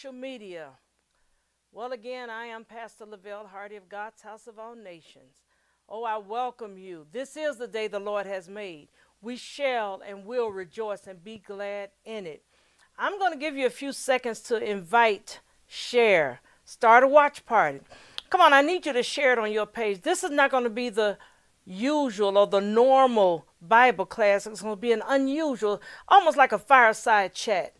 social media. Well, again, I am Pastor LaVel, Hardy of God's House of All Nations. Oh, I welcome you. This is the day the Lord has made. We shall and will rejoice and be glad in it. I'm going to give you a few seconds to invite, share, start a watch party. Come on, I need you to share it on your page. This is not going to be the usual or the normal Bible class. It's going to be an unusual, almost like a fireside chat.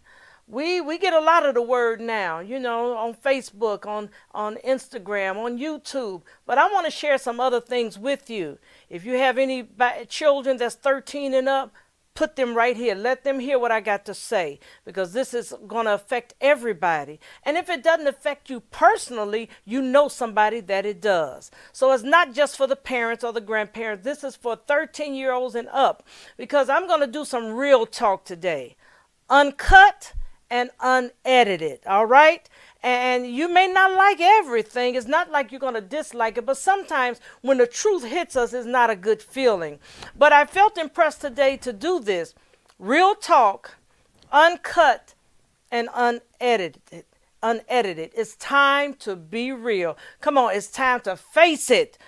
We get a lot of the word now, on Facebook, on Instagram, on YouTube. But I want to share some other things with you. If you have any children that's 13 and up, put them right here. Let them hear what I got to say, because this is going to affect everybody. And if it doesn't affect you personally, you know somebody that it does. So it's not just for the parents or the grandparents. This is for 13-year-olds and up, because I'm going to do some real talk today. Uncut and unedited, all right? And you may not like everything. It's not like you're going to dislike it, but sometimes when the truth hits us, it's not a good feeling. But I felt impressed today to do this. Real talk, uncut and unedited. Unedited. It's time to be real. Come on, it's time to face it.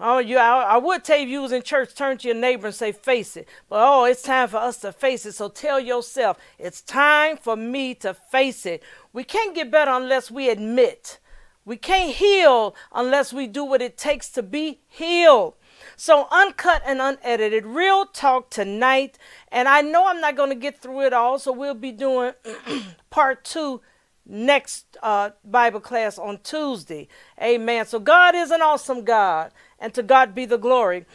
Oh, I would tell you if you was in church, turn to your neighbor and say, face it. But, it's time for us to face it. So tell yourself, it's time for me to face it. We can't get better unless we admit. We can't heal unless we do what it takes to be healed. So uncut and unedited, real talk tonight. And I know I'm not going to get through it all, so we'll be doing part 2 next Bible class on Tuesday. Amen. So God is an awesome God, and to God be the glory.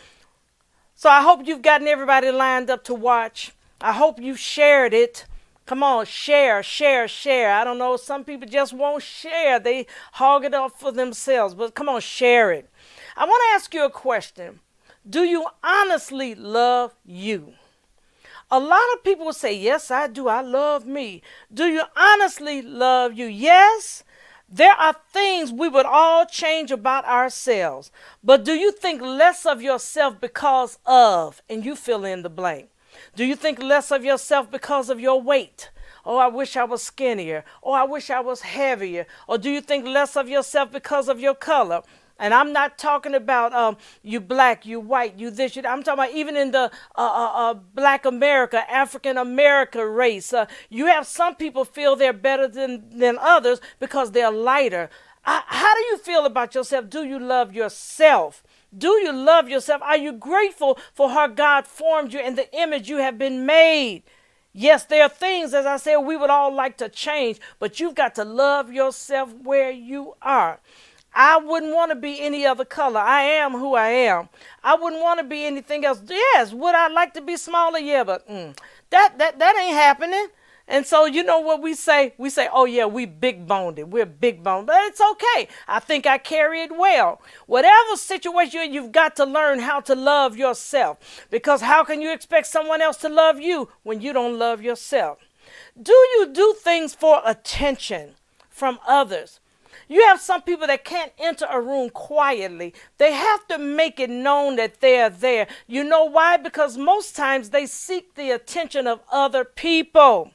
So I hope you've gotten everybody lined up to watch. I hope you shared it. Come on, share. I don't know, some people just won't share. They hog it up for themselves, but come on, share it. I want to ask you a question. Do you honestly love you? A lot of people will say, yes, I do. I love me. Do you honestly love you? Yes. There are things we would all change about ourselves. But do you think less of yourself because of, and you fill in the blank? Do you think less of yourself because of your weight? Oh, I wish I was skinnier. Oh, I wish I was heavier. Or do you think less of yourself because of your color? And I'm not talking about you black, you white, you this, you that. I'm talking about even in the Black America, African America race. You have some people feel they're better than others because they're lighter. How do you feel about yourself? Do you love yourself? Do you love yourself? Are you grateful for how God formed you and the image you have been made? Yes, there are things, as I said, we would all like to change, but you've got to love yourself where you are. I wouldn't want to be any other color. I am who I am. I wouldn't want to be anything else. Yes, would I like to be smaller? Yeah, but that ain't happening. And so you know what we say? We say, oh, yeah, we big-boned. We're big-boned. But it's okay. I think I carry it well. Whatever situation you've got to learn how to love yourself. Because how can you expect someone else to love you when you don't love yourself? Do you do things for attention from others? You have some people that can't enter a room quietly. They have to make it known that they're there. You know why? Because most times they seek the attention of other people.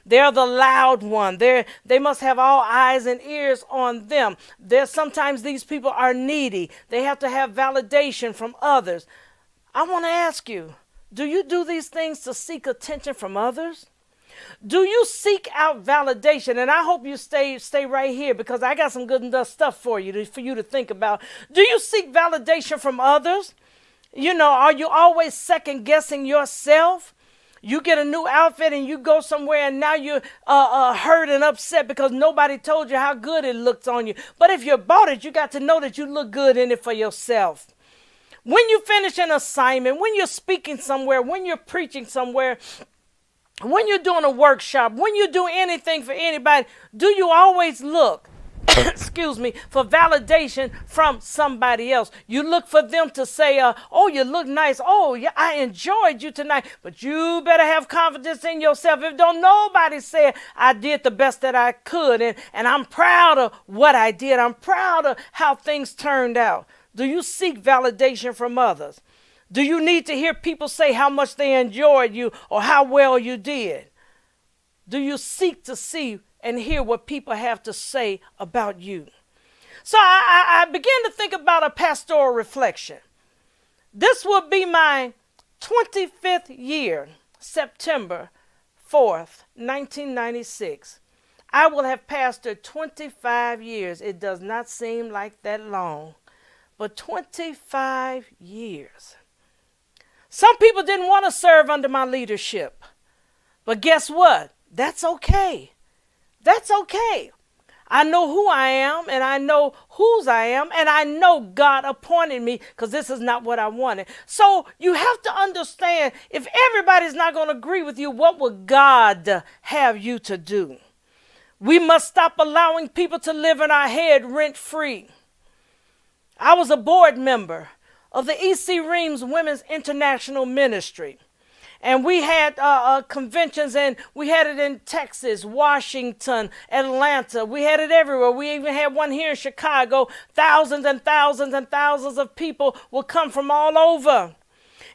They're the loud one. They must have all eyes and ears on them. Sometimes these people are needy. They have to have validation from others. I want to ask you, do you do these things to seek attention from others? Do you seek out validation? And I hope you stay right here, because I got some good stuff for you to think about. Do you seek validation from others? Are you always second guessing yourself? You get a new outfit and you go somewhere and now you're hurt and upset because nobody told you how good it looks on you. But if you bought it, you got to know that you look good in it for yourself. When you finish an assignment, when you're speaking somewhere, when you're preaching somewhere, when you're doing a workshop, when you do anything for anybody, do you always look, for validation from somebody else? You look for them to say, oh, you look nice. Oh, yeah, I enjoyed you tonight. But you better have confidence in yourself. If don't nobody say, I did the best that I could, and I'm proud of what I did. I'm proud of how things turned out. Do you seek validation from others? Do you need to hear people say how much they enjoyed you or how well you did? Do you seek to see and hear what people have to say about you. So I began to think about a pastoral reflection. This will be my 25th year, September 4th, 1996. I will have pastored 25 years. It does not seem like that long, but 25 years. Some people didn't want to serve under my leadership, but guess what? That's okay. That's okay. I know who I am, and I know whose I am, and I know God appointed me, because this is not what I wanted. So you have to understand, if everybody's not going to agree with you, what will God have you to do? We must stop allowing people to live in our head rent-free. I was a board member of the E.C. Reams Women's International Ministry. And we had conventions, and we had it in Texas, Washington, Atlanta. We had it everywhere. We even had one here in Chicago. Thousands and thousands and thousands of people would come from all over.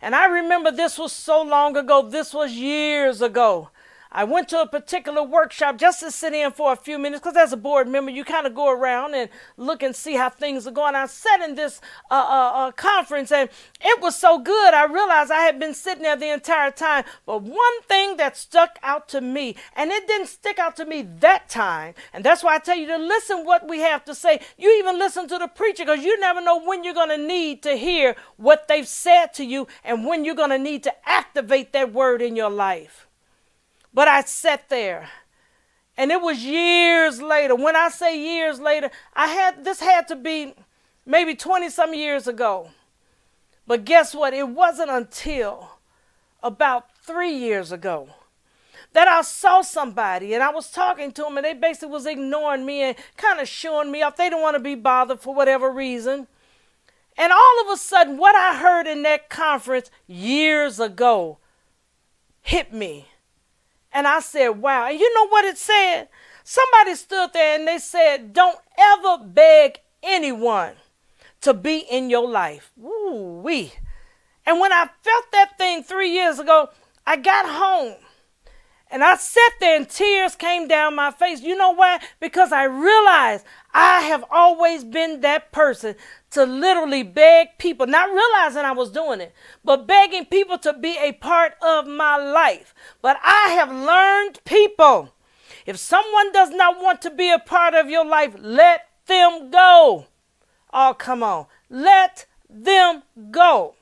And I remember this was so long ago. This was years ago. I went to a particular workshop just to sit in for a few minutes, because as a board member, you kind of go around and look and see how things are going. I sat in this conference, and it was so good. I realized I had been sitting there the entire time. But one thing that stuck out to me, and it didn't stick out to me that time, and that's why I tell you to listen what we have to say. You even listen to the preacher, because you never know when you're going to need to hear what they've said to you and when you're going to need to activate that word in your life. But I sat there, and it was years later. When I say years later, this had to be maybe 20-some years ago. But guess what? It wasn't until about 3 years ago that I saw somebody, and I was talking to them, and they basically was ignoring me and kind of shooing me off. They didn't want to be bothered for whatever reason. And all of a sudden, what I heard in that conference years ago hit me. And I said, wow. And you know what it said? Somebody stood there and they said, don't ever beg anyone to be in your life. Woo-wee. And when I felt that thing 3 years ago, I got home. And I sat there and tears came down my face. You know why? Because I realized I have always been that person to literally beg people, not realizing I was doing it, but begging people to be a part of my life. But I have learned, people, if someone does not want to be a part of your life, let them go. Oh, come on. Let them go.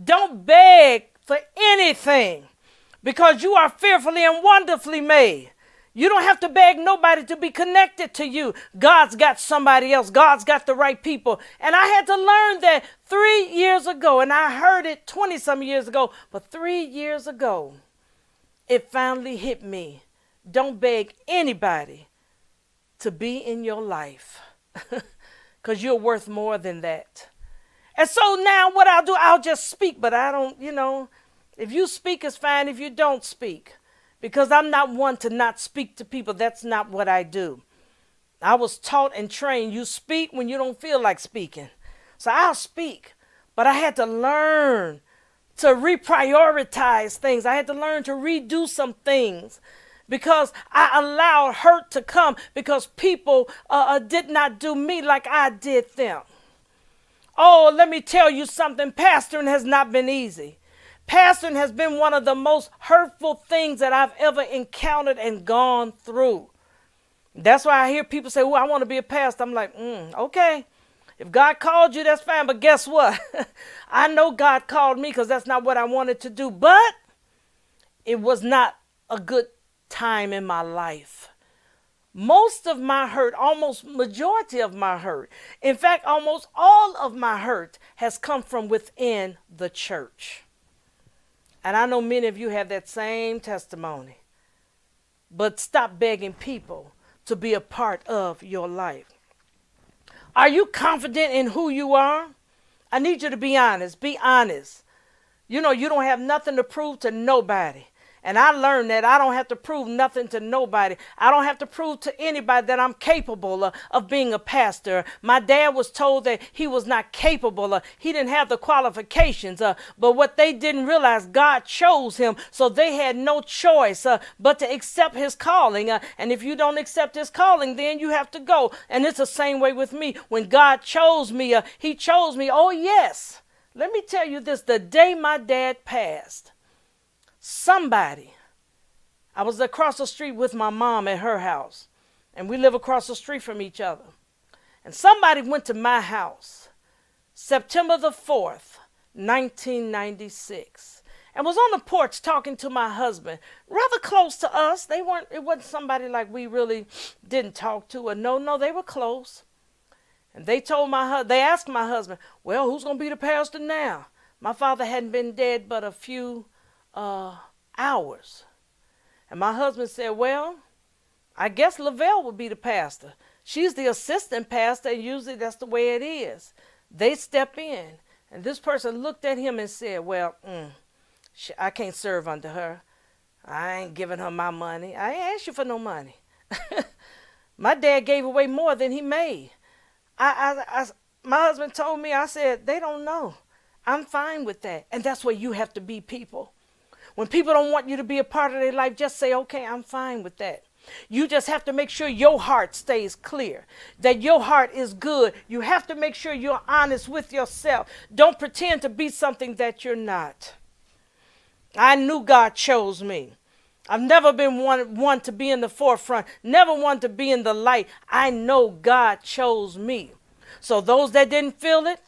Don't beg for anything, because you are fearfully and wonderfully made. You don't have to beg nobody to be connected to you. God's got somebody else. God's got the right people. And I had to learn that 3 years ago, and I heard it 20-some years ago, but 3 years ago, it finally hit me. Don't beg anybody to be in your life, because you're worth more than that. And so now what I'll do, I'll just speak, but I don't, if you speak, it's fine. If you don't speak, because I'm not one to not speak to people. That's not what I do. I was taught and trained, you speak when you don't feel like speaking. So I'll speak, but I had to learn to reprioritize things. I had to learn to redo some things, because I allowed hurt to come because people did not do me like I did them. Oh, let me tell you something. Pastoring has not been easy. Pastoring has been one of the most hurtful things that I've ever encountered and gone through. That's why I hear people say, I want to be a pastor. I'm like, okay. If God called you, that's fine. But guess what? I know God called me, because that's not what I wanted to do. But it was not a good time in my life. Most of my hurt, almost majority of my hurt, in fact, almost all of my hurt has come from within the church. And I know many of you have that same testimony. But stop begging people to be a part of your life. Are you confident in who you are? I need you to be honest. Be honest. You don't have nothing to prove to nobody. And I learned that I don't have to prove nothing to nobody. I don't have to prove to anybody that I'm capable of being a pastor. My dad was told that he was not capable. He didn't have the qualifications. But what they didn't realize, God chose him. So they had no choice but to accept his calling. And if you don't accept his calling, then you have to go. And it's the same way with me. When God chose me, he chose me. Oh, yes. Let me tell you this. The day my dad passed, I was across the street with my mom at her house, and we live across the street from each other. And somebody went to my house September the 4th, 1996, and was on the porch talking to my husband, rather close to us. It wasn't somebody like we really didn't talk to, or no, they were close. And they asked my husband, well, who's going to be the pastor now? My father hadn't been dead but a few hours. And my husband said, well, I guess LaVel would be the pastor. She's the assistant pastor, and usually that's the way it is. They step in, and this person looked at him and said, well, I can't serve under her. I ain't giving her my money. I ain't asked you for no money. My dad gave away more than he made. My husband told me, I said, they don't know. I'm fine with that. And that's where you have to be, people. When people don't want you to be a part of their life, just say, okay, I'm fine with that. You just have to make sure your heart stays clear, that your heart is good. You have to make sure you're honest with yourself. Don't pretend to be something that you're not. I knew God chose me. I've never been one to be in the forefront, never one to be in the light. I know God chose me. So those that didn't feel it,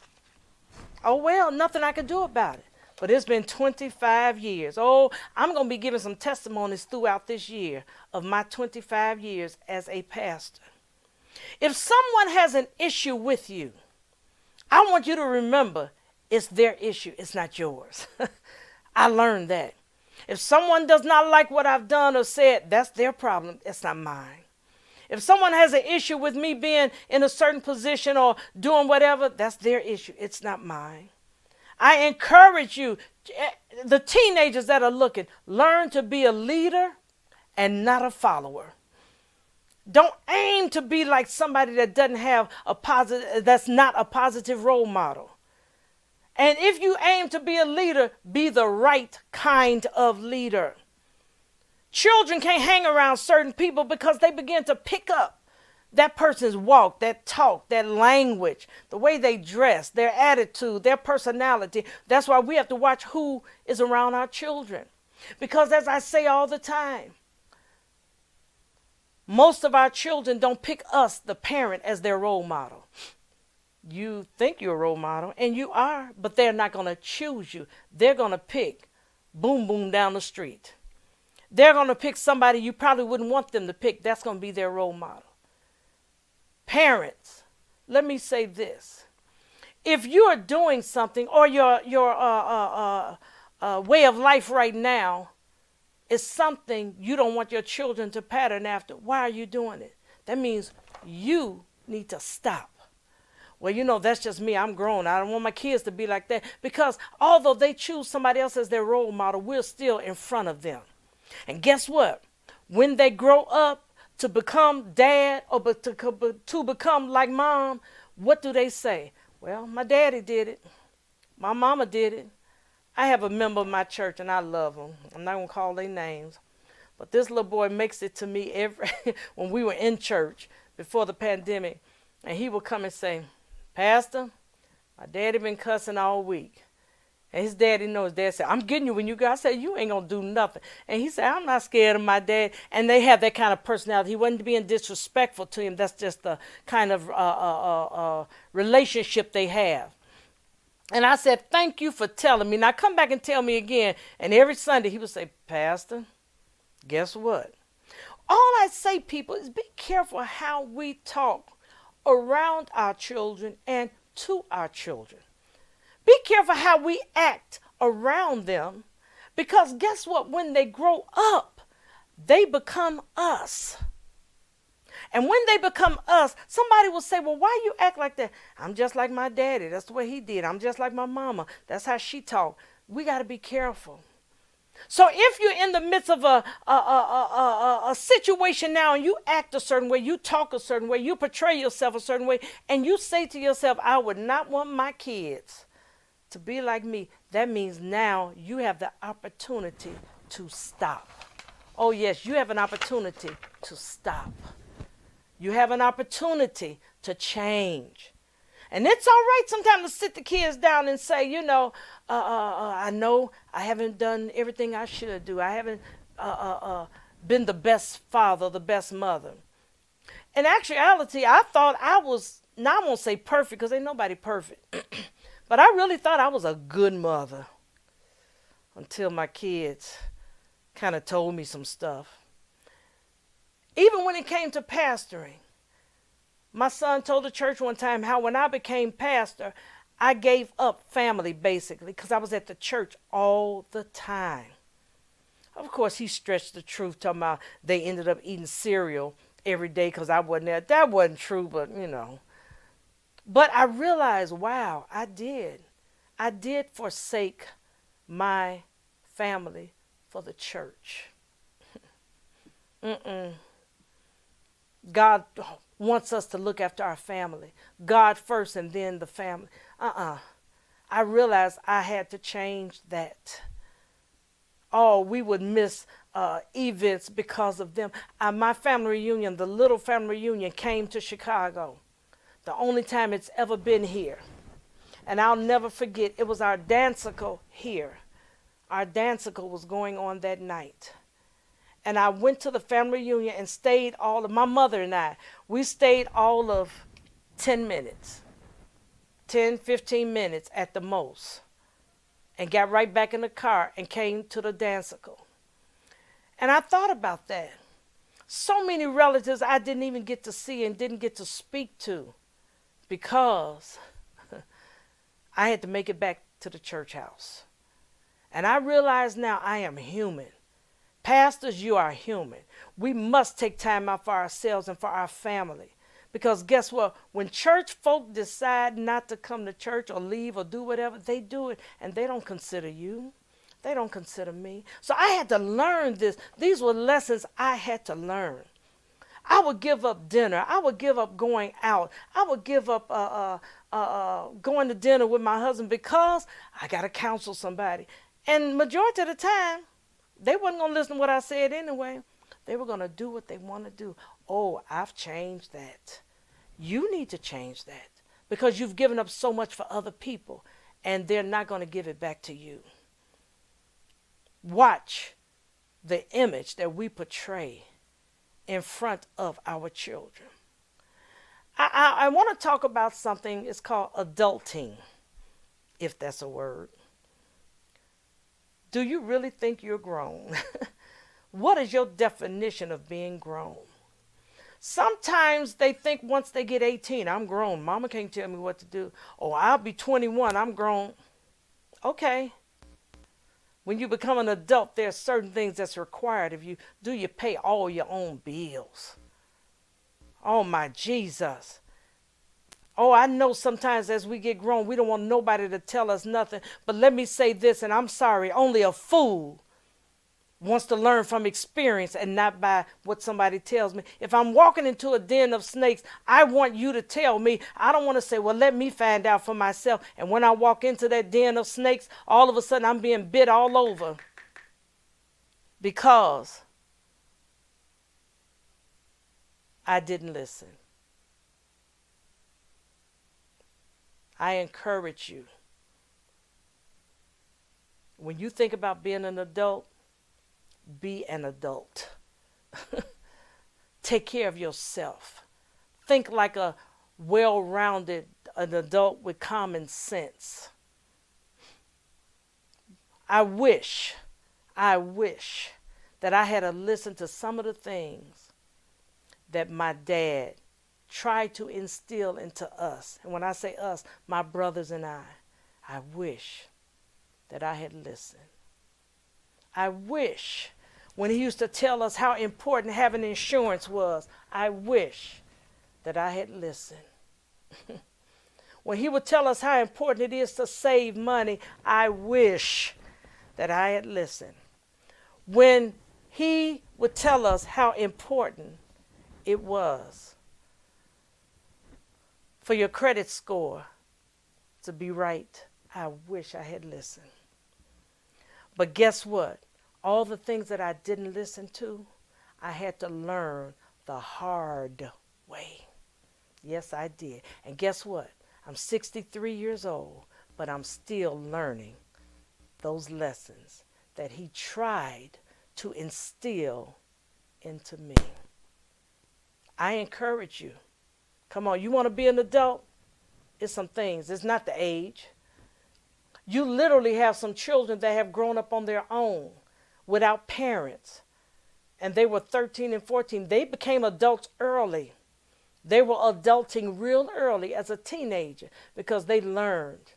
oh, well, nothing I could do about it. But it's been 25 years. Oh, I'm going to be giving some testimonies throughout this year of my 25 years as a pastor. If someone has an issue with you, I want you to remember it's their issue. It's not yours. I learned that. If someone does not like what I've done or said, that's their problem. It's not mine. If someone has an issue with me being in a certain position or doing whatever, that's their issue. It's not mine. I encourage you, the teenagers that are looking, learn to be a leader and not a follower. Don't aim to be like somebody that doesn't have that's not a positive role model. And if you aim to be a leader, be the right kind of leader. Children can't hang around certain people because they begin to pick up that person's walk, that talk, that language, the way they dress, their attitude, their personality. That's why we have to watch who is around our children. Because as I say all the time, most of our children don't pick us, the parent, as their role model. You think you're a role model, and you are, but they're not going to choose you. They're going to pick boom, boom down the street. They're going to pick somebody you probably wouldn't want them to pick. That's going to be their role model. Parents, let me say this. If you're doing something or your way of life right now is something you don't want your children to pattern after, why are you doing it? That means you need to stop. Well, that's just me. I'm grown. I don't want my kids to be like that. Because although they choose somebody else as their role model, we're still in front of them. And guess what? When they grow up to become dad or to become like mom, what do they say? Well, my daddy did it. My mama did it. I have a member of my church, and I love them. I'm not going to call their names. But this little boy makes it to me when we were in church before the pandemic. And he would come and say, Pastor, my daddy been cussing all week. And his daddy knows. His dad said, I'm getting you when you go. I said, you ain't going to do nothing. And he said, I'm not scared of my dad. And they have that kind of personality. He wasn't being disrespectful to him. That's just the kind of relationship they have. And I said, thank you for telling me. Now come back and tell me again. And every Sunday he would say, Pastor, guess what? All I say, people, is be careful how we talk around our children and to our children. Be careful how we act around them, because guess what? When they grow up, they become us. And when they become us, somebody will say, well, why you act like that? I'm just like my daddy. That's the way he did. I'm just like my mama. That's how she talked. We got to be careful. So if you're in the midst of a situation now and you act a certain way, you talk a certain way, you portray yourself a certain way, and you say to yourself, I would not want my kids to be like me, that means now you have the opportunity to stop. Oh, yes, you have an opportunity to stop. You have an opportunity to change. And it's all right sometimes to sit the kids down and say, I know I haven't done everything I should do. I haven't been the best father, the best mother. In actuality, I thought I was, now I won't say perfect because ain't nobody perfect, but I really thought I was a good mother until my kids kind of told me some stuff. Even when it came to pastoring, my son told the church one time how when I became pastor, I gave up family basically because I was at the church all the time. Of course, he stretched the truth, talking about they ended up eating cereal every day because I wasn't there. That wasn't true, but But I realized, wow, I did. I did forsake my family for the church. God wants us to look after our family. God first and then the family. I realized I had to change that. Oh, we would miss events because of them. My family reunion, the little family reunion, came to Chicago. The only time it's ever been here. And I'll never forget, it was our danceicle here. Our danceicle was going on that night. And I went to the family reunion and stayed my mother and I, we stayed all of 10 minutes, 10, 15 minutes at the most, and got right back in the car and came to the danceicle. And I thought about that. So many relatives I didn't even get to see and didn't get to speak to because I had to make it back to the church house. And I realize now I am human. Pastors, you are human. We must take time out for ourselves and for our family. Because guess what? When church folk decide not to come to church or leave or do whatever, they do it and they don't consider you. They don't consider me. So I had to learn this. These were lessons I had to learn. I would give up dinner. I would give up going out. I would give up going to dinner with my husband because I got to counsel somebody. And majority of the time, they wasn't going to listen to what I said anyway. They were going to do what they want to do. Oh, I've changed that. You need to change that because you've given up so much for other people and they're not going to give it back to you. Watch the image that we portray in front of our children. I want to talk about something. It's called adulting, if that's a word. Do you really think you're grown? What is your definition of being grown? Sometimes they think once they get 18, I'm grown. Mama can't tell me what to do. Oh, I'll be 21, I'm grown. Okay. When you become an adult, there are certain things that's required of you. Do you pay all your own bills? Oh, my Jesus. Oh, I know sometimes as we get grown, we don't want nobody to tell us nothing. But let me say this, and I'm sorry, only a fool wants to learn from experience and not by what somebody tells me. If I'm walking into a den of snakes, I want you to tell me. I don't want to say, well, let me find out for myself. And when I walk into that den of snakes, all of a sudden I'm being bit all over because I didn't listen. I encourage you. When you think about being an adult, be an adult. Take care of yourself. Think like a well-rounded an adult with common sense. I wish that I had listened to some of the things that my dad tried to instill into us. And when I say us, my brothers and I wish that I had listened. I wish when he used to tell us how important having insurance was, I wish that I had listened. When he would tell us how important it is to save money, I wish that I had listened. when he would tell us how important it was for your credit score to be right. I wish I had listened. But guess what? All the things that I didn't listen to, I had to learn the hard way. Yes, I did. And guess what? I'm 63 years old, but I'm still learning those lessons that he tried to instill into me. I encourage you. Come on, you want to be an adult? It's some things. It's not the age. You literally have some children that have grown up on their own without parents. And they were 13 and 14. They became adults early. They were adulting real early as a teenager because they learned.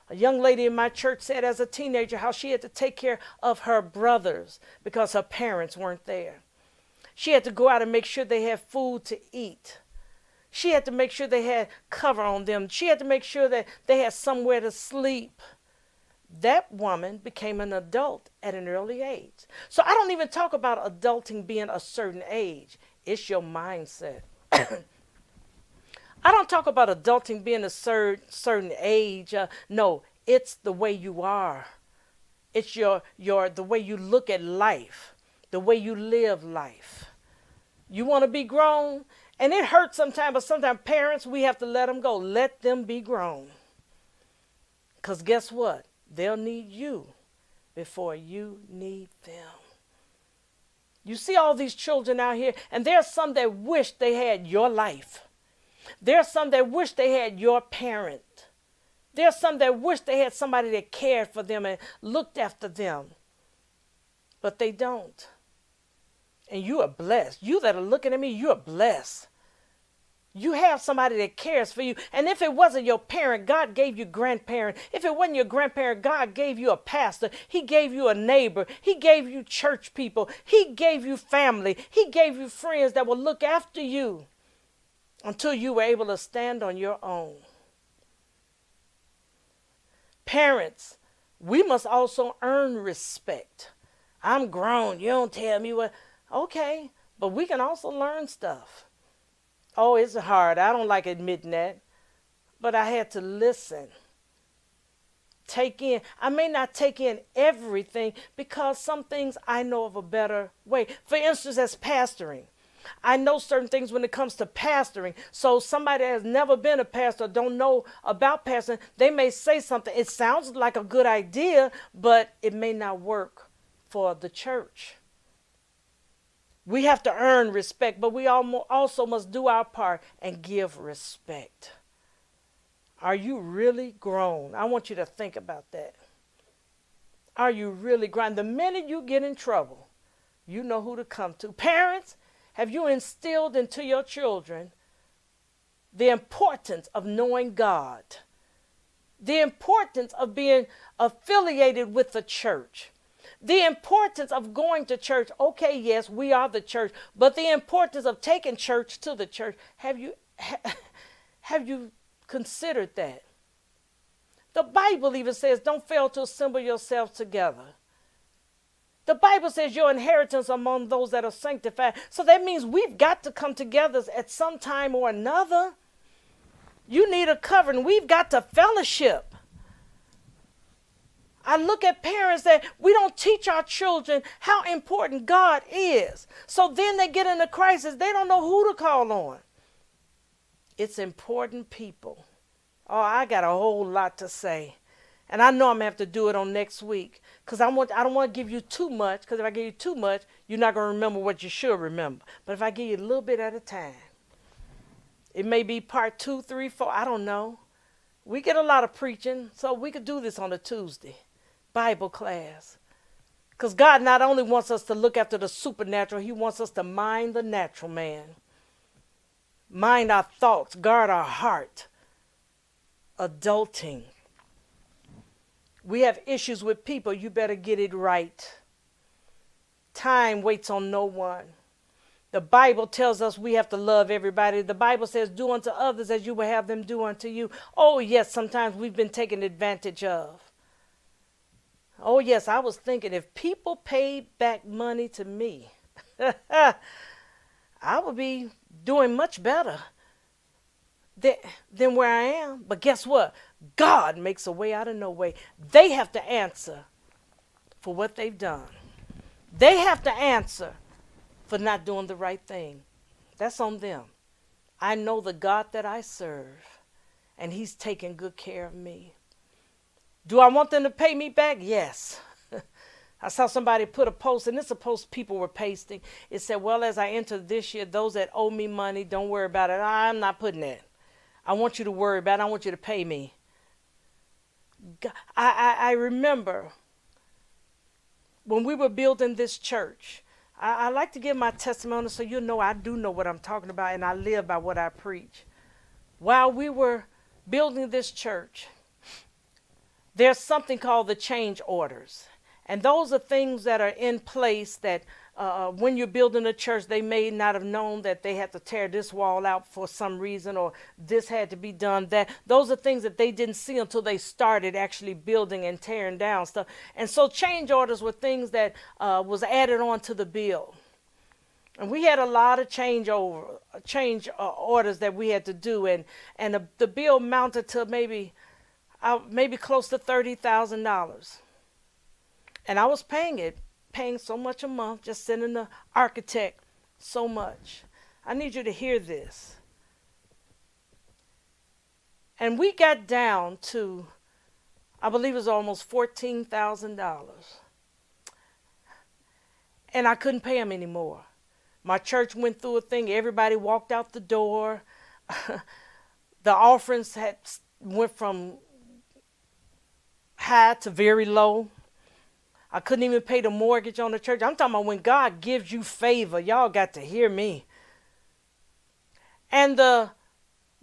A young lady in my church said as a teenager how she had to take care of her brothers because her parents weren't there. She had to go out and make sure they had food to eat. She had to make sure they had cover on them. She had to make sure that they had somewhere to sleep. That woman became an adult at an early age. So I don't even talk about adulting being a certain age. It's your mindset. I don't talk about adulting being a certain age. No, it's the way you are. It's the way you look at life, the way you live life. You want to be grown? And it hurts sometimes, but sometimes parents, we have to let them go. Let them be grown. Because guess what? They'll need you before you need them. You see all these children out here, and there are some that wish they had your life. There are some that wish they had your parent. There are some that wish they had somebody that cared for them and looked after them. But they don't. And you are blessed. You that are looking at me, you are blessed. You have somebody that cares for you. And if it wasn't your parent, God gave you grandparent. If it wasn't your grandparent, God gave you a pastor. He gave you a neighbor. He gave you church people. He gave you family. He gave you friends that will look after you until you were able to stand on your own. Parents, we must also earn respect. I'm grown. You don't tell me what. Okay, but we can also learn stuff. Oh, it's hard. I don't like admitting that. But I had to listen. Take in. I may not take in everything because some things I know of a better way. For instance, as pastoring. I know certain things when it comes to pastoring. So somebody that has never been a pastor, don't know about pastoring, they may say something. It sounds like a good idea, but it may not work for the church. We have to earn respect, but we also must do our part and give respect. Are you really grown? I want you to think about that. Are you really grown? The minute you get in trouble, you know who to come to. Parents, have you instilled into your children the importance of knowing God? The importance of being affiliated with the church? The importance of going to church. Okay, yes, we are the church, but the importance of taking church to the church. Have you considered that? The Bible even says, don't fail to assemble yourselves together. The Bible says your inheritance among those that are sanctified. So that means we've got to come together at some time or another. You need a covering. We've got to fellowship. I look at parents that we don't teach our children how important God is. So then they get in a crisis. They don't know who to call on. It's important people. Oh, I got a whole lot to say. And I know I'm going to have to do it on next week. Because I don't want to give you too much. Because if I give you too much, you're not going to remember what you should remember. But if I give you a little bit at a time. It may be part 2, 3, 4. I don't know. We get a lot of preaching. So we could do this on a Tuesday. Bible class. Because God not only wants us to look after the supernatural, he wants us to mind the natural man. Mind our thoughts, guard our heart. Adulting. We have issues with people, you better get it right. Time waits on no one. The Bible tells us we have to love everybody. The Bible says, do unto others as you will have them do unto you. Oh yes, sometimes we've been taken advantage of. Oh, yes, I was thinking if people paid back money to me, I would be doing much better than, than where I am. But guess what? God makes a way out of no way. They have to answer for what they've done. They have to answer for not doing the right thing. That's on them. I know the God that I serve, and He's taking good care of me. Do I want them to pay me back? Yes. I saw somebody put a post, and it's a post people were pasting. It said, well, as I enter this year, those that owe me money, don't worry about it. I'm not putting that. I want you to worry about it. I want you to pay me. I remember when we were building this church, I like to give my testimony so you know I do know what I'm talking about, and I live by what I preach. While we were building this church, there's something called the change orders. And those are things that are in place that when you're building a church, they may not have known that they had to tear this wall out for some reason, or this had to be done. That those are things that they didn't see until they started actually building and tearing down stuff. And so change orders were things that was added on to the bill. And we had a lot of change orders that we had to do. And the bill mounted to maybe close to $30,000. And I was paying so much a month, just sending the architect so much. I need you to hear this. And we got down to, I believe it was almost $14,000. And I couldn't pay them anymore. My church went through a thing. Everybody walked out the door. The offerings went from high to very low. I couldn't even pay the mortgage on the church. I'm talking about when God gives you favor. Y'all got to hear me. And the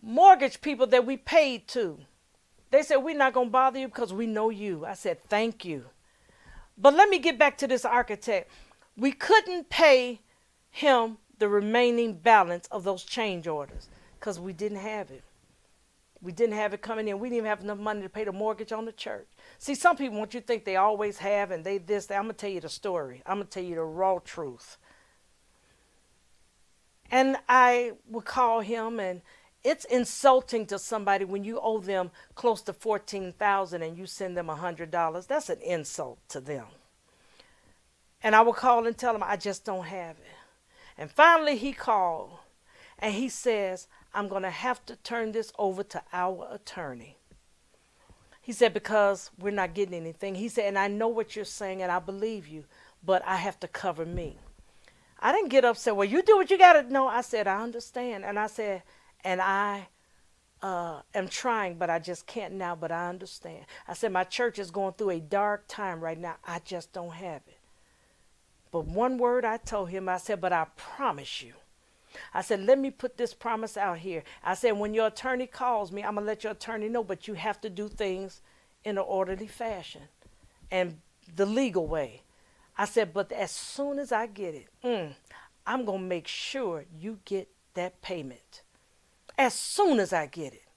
mortgage people that we paid to, they said, we're not going to bother you because we know you. I said, thank you. But let me get back to this architect. We couldn't pay him the remaining balance of those change orders because we didn't have it. We didn't have it coming in. We didn't even have enough money to pay the mortgage on the church. See, some people want you to think they always have and they this, that. I'm going to tell you the story. I'm going to tell you the raw truth. And I would call him, and it's insulting to somebody when you owe them close to $14,000 and you send them $100. That's an insult to them. And I would call and tell him, I just don't have it. And finally he called and he says, I'm going to have to turn this over to our attorney. He said, because we're not getting anything. He said, and I know what you're saying and I believe you, but I have to cover me. I didn't get upset. Well, you do what you got to. No, I said, I understand. And I said, and I am trying, but I just can't now, but I understand. I said, my church is going through a dark time right now. I just don't have it. But one word I told him, I said, but I promise you. I said, let me put this promise out here. I said, when your attorney calls me, I'm going to let your attorney know, but you have to do things in an orderly fashion and the legal way. I said, but as soon as I get it, I'm going to make sure you get that payment. As soon as I get it.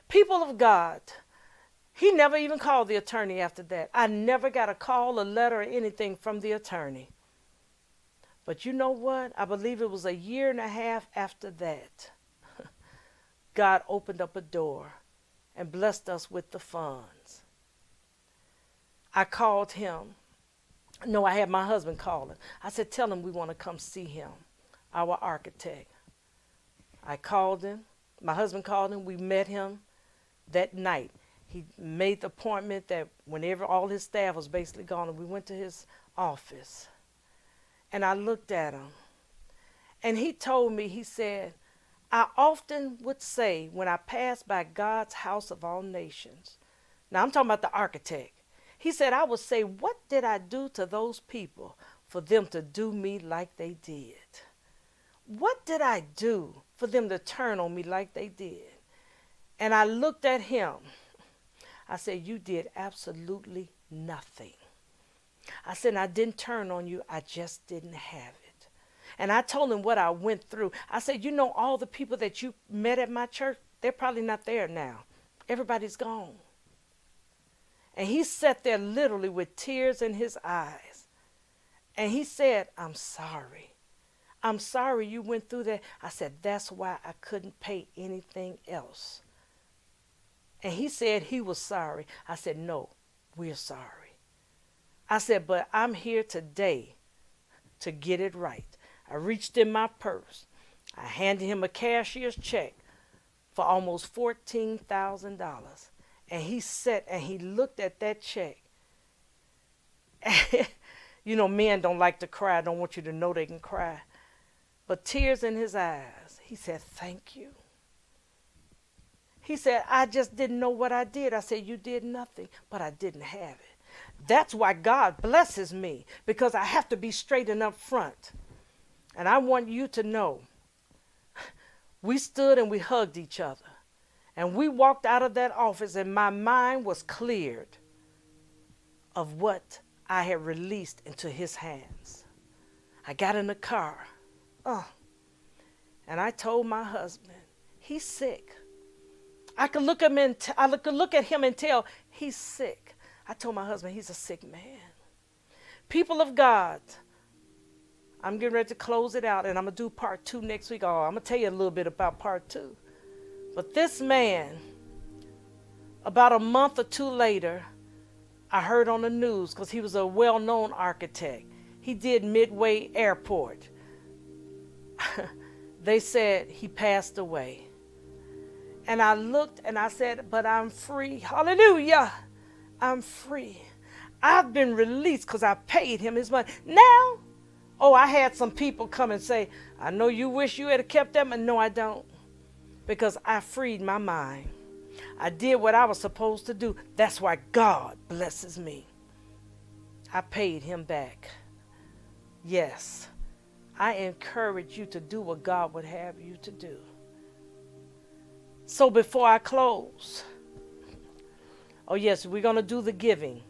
People of God, he never even called the attorney after that. I never got a call, a letter, or anything from the attorney. But you know what? I believe it was a year and a half after that, God opened up a door and blessed us with the funds. I called him. No, I had my husband calling. I said, tell him we want to come see him, our architect. I called him. My husband called him. We met him that night. He made the appointment that whenever all his staff was basically gone, we went to his office. And I looked at him. And he told me, he said, I often would say when I pass by God's house of all nations. Now I'm talking about the architect. He said, I would say, what did I do to those people for them to do me like they did? What did I do for them to turn on me like they did? And I looked at him. I said, you did absolutely nothing. I said, I didn't turn on you. I just didn't have it. And I told him what I went through. I said, you know, all the people that you met at my church, they're probably not there now. Everybody's gone. And he sat there literally with tears in his eyes. And he said, I'm sorry. I'm sorry you went through that. I said, that's why I couldn't pay anything else. And he said he was sorry. I said, no, we're sorry. I said, but I'm here today to get it right. I reached in my purse. I handed him a cashier's check for almost $14,000. And he sat and he looked at that check. You know, men don't like to cry. I don't want you to know they can cry. But tears in his eyes. He said, thank you. He said, I just didn't know what I did. I said, you did nothing, but I didn't have it. That's why God blesses me, because I have to be straight and up front. And I want you to know, we stood and we hugged each other. And we walked out of that office and my mind was cleared of what I had released into his hands. I got in the car. And I told my husband, he's sick. I could look at him and tell he's sick. I told my husband, he's a sick man. People of God, I'm getting ready to close it out, and I'm going to do part 2 next week. I'm going to tell you a little bit about part 2. But this man, about a month or 2 later, I heard on the news, because he was a well-known architect. He did Midway Airport. They said he passed away. And I looked and I said, but I'm free. Hallelujah. I'm free. I've been released because I paid him his money. Now, I had some people come and say, I know you wish you had kept that, but no, I don't. Because I freed my mind. I did what I was supposed to do. That's why God blesses me. I paid him back. Yes, I encourage you to do what God would have you to do. So before I close, yes, we're going to do the giving.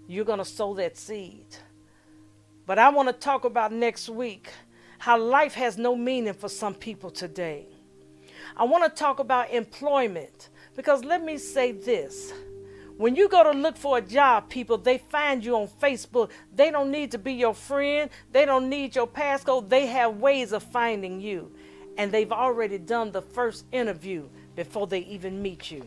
You're going to sow that seed. But I want to talk about next week how life has no meaning for some people today. I want to talk about employment, because let me say this. When you go to look for a job, people, they find you on Facebook. They don't need to be your friend. They don't need your passcode. They have ways of finding you. And they've already done the first interview before they even meet you.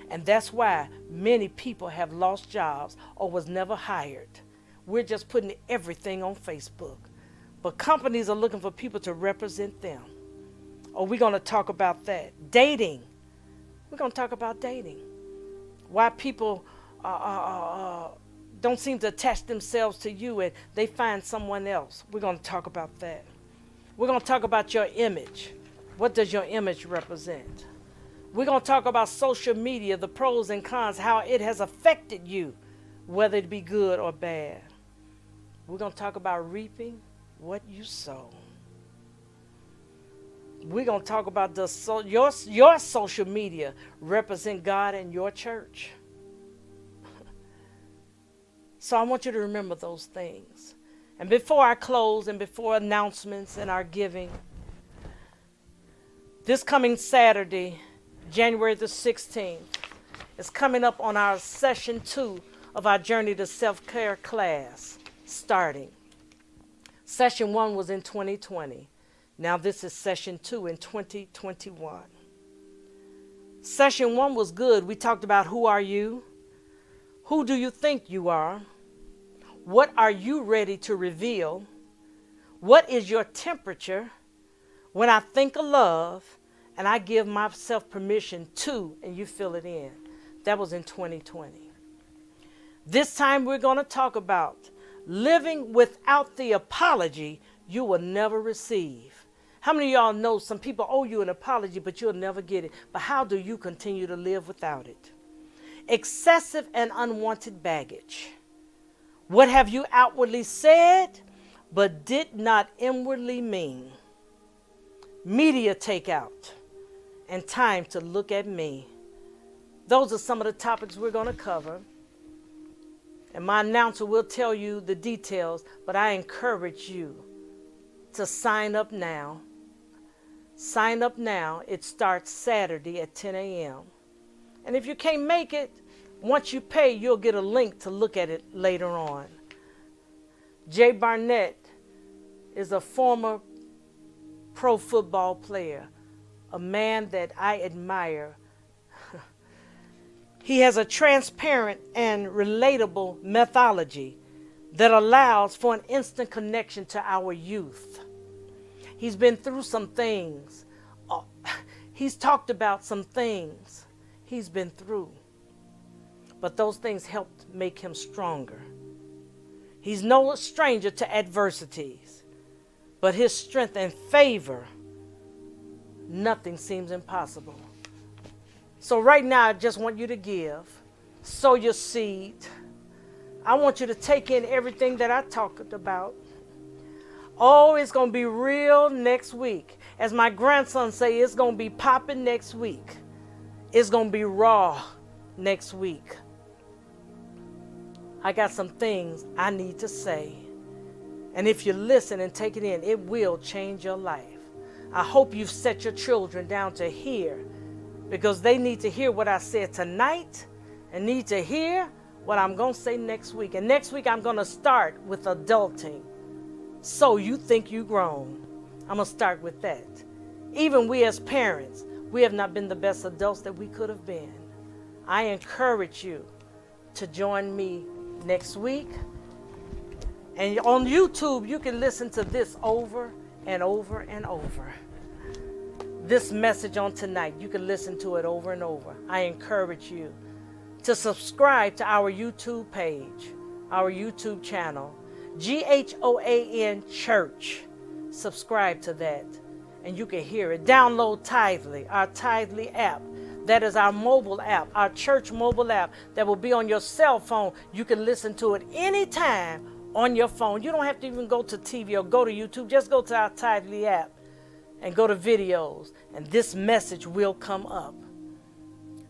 And that's why many people have lost jobs or was never hired. We're just putting everything on Facebook. But companies are looking for people to represent them. We're going to talk about that. Dating. We're going to talk about dating. Why people don't seem to attach themselves to you and they find someone else. We're going to talk about that. We're going to talk about your image. What does your image represent? We're going to talk about social media, the pros and cons, how it has affected you, whether it be good or bad. We're going to talk about reaping what you sow. We're going to talk about your social media represent God and your church. So I want you to remember those things. And before I close and before announcements and our giving, this coming Saturday, January the 16th, is coming up on our session 2 of our Journey to Self-Care class starting. Session 1 was in 2020. Now this is session 2 in 2021. Session 1 was good. We talked about who are you? Who do you think you are? What are you ready to reveal? What is your temperature? When I think of love and I give myself permission to, and you fill it in. That was in 2020. This time we're going to talk about living without the apology you will never receive. How many of y'all know some people owe you an apology, but you'll never get it? But how do you continue to live without it? Excessive and unwanted baggage. What have you outwardly said, but did not inwardly mean? Media takeout and time to look at me. Those are some of the topics we're going to cover. And my announcer will tell you the details, but I encourage you to sign up now. Sign up now. It starts Saturday at 10 a.m. And if you can't make it, Once you pay, you'll get a link to look at it later on. Jay Barnett is a former pro football player, a man that I admire. He has a transparent and relatable methodology that allows for an instant connection to our youth. He's been through some things. He's talked about some things he's been through. But those things helped make him stronger. He's no stranger to adversities, but his strength and favor, nothing seems impossible. So right now, I just want you to give, sow your seed. I want you to take in everything that I talked about. Oh, it's going to be real next week. As my grandson say, it's going to be popping next week. It's going to be raw next week. I got some things I need to say. And if you listen and take it in, it will change your life. I hope you've set your children down to hear, because they need to hear what I said tonight and need to hear what I'm going to say next week. And next week, I'm going to start with adulting. So you think you grown. I'm going to start with that. Even we as parents, we have not been the best adults that we could have been. I encourage you to join me next week. And on YouTube, you can listen to this over and over and over. This message on tonight, you can listen to it over and over. I encourage you to subscribe to our YouTube page, our YouTube channel, GHOAN Church. Subscribe to that, and you can hear it. Download Tithely, our Tithely app. That is our mobile app, our church mobile app that will be on your cell phone. You can listen to it anytime on your phone. You don't have to even go to TV or go to YouTube. Just go to our Tithely app and go to videos, and this message will come up.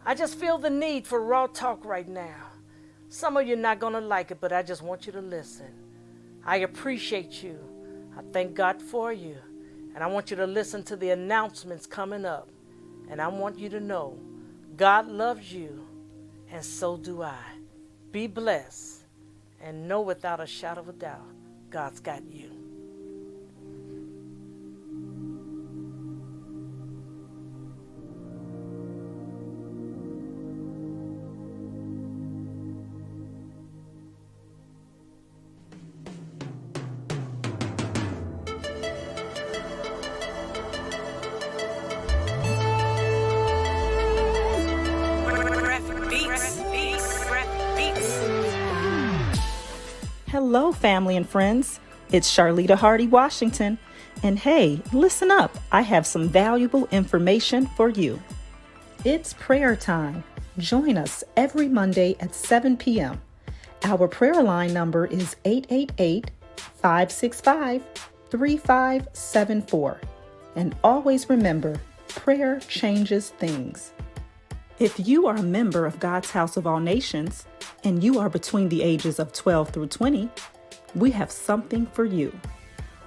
I just feel the need for raw talk right now. Some of you are not going to like it, but I just want you to listen. I appreciate you. I thank God for you. And I want you to listen to the announcements coming up. And I want you to know God loves you, and so do I. Be blessed, and know without a shadow of a doubt, God's got you. Hello, family and friends. It's Charlita Hardy Washington. And hey, listen up. I have some valuable information for you. It's prayer time. Join us every Monday at 7 p.m. Our prayer line number is 888-565-3574. And always remember, prayer changes things. If you are a member of God's House of All Nations and you are between the ages of 12 through 20, we have something for you.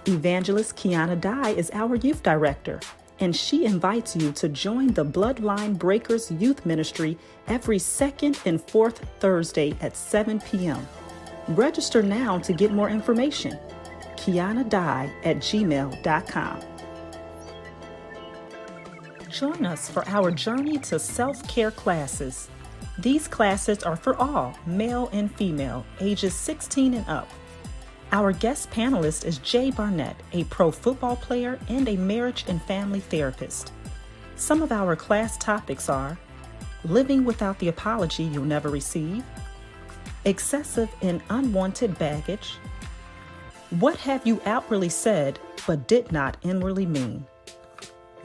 Evangelist Kiana Dye is our youth director, and she invites you to join the Bloodline Breakers Youth Ministry every second and fourth Thursday at 7 p.m. Register now to get more information. kianadye@gmail.com. Join us for our journey to self-care classes. These classes are for all, male and female, ages 16 and up. Our guest panelist is Jay Barnett, a pro football player and a marriage and family therapist. Some of our class topics are living without the apology you'll never receive, excessive and unwanted baggage, what have you outwardly said but did not inwardly mean.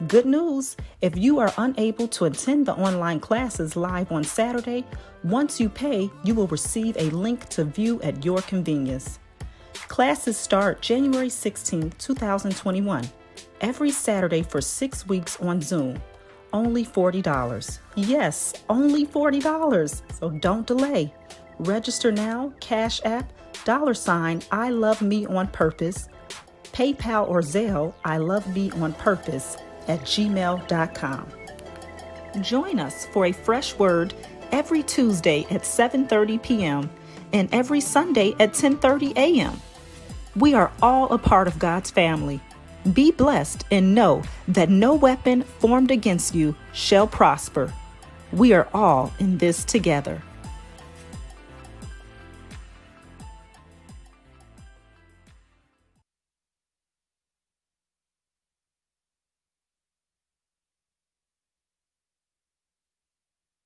Good news, if you are unable to attend the online classes live on Saturday, once you pay, you will receive a link to view at your convenience. Classes start January 16, 2021, every Saturday for 6 weeks on Zoom. Only $40. Yes, only $40. So don't delay. Register now, Cash App, $ I Love Me on Purpose, PayPal or Zelle, I Love Me on Purpose, @gmail.com. Join us for a fresh word every Tuesday at 7:30 p.m. and every Sunday at 10:30 a.m. We are all a part of God's family. Be blessed and know that no weapon formed against you shall prosper. We are all in this together.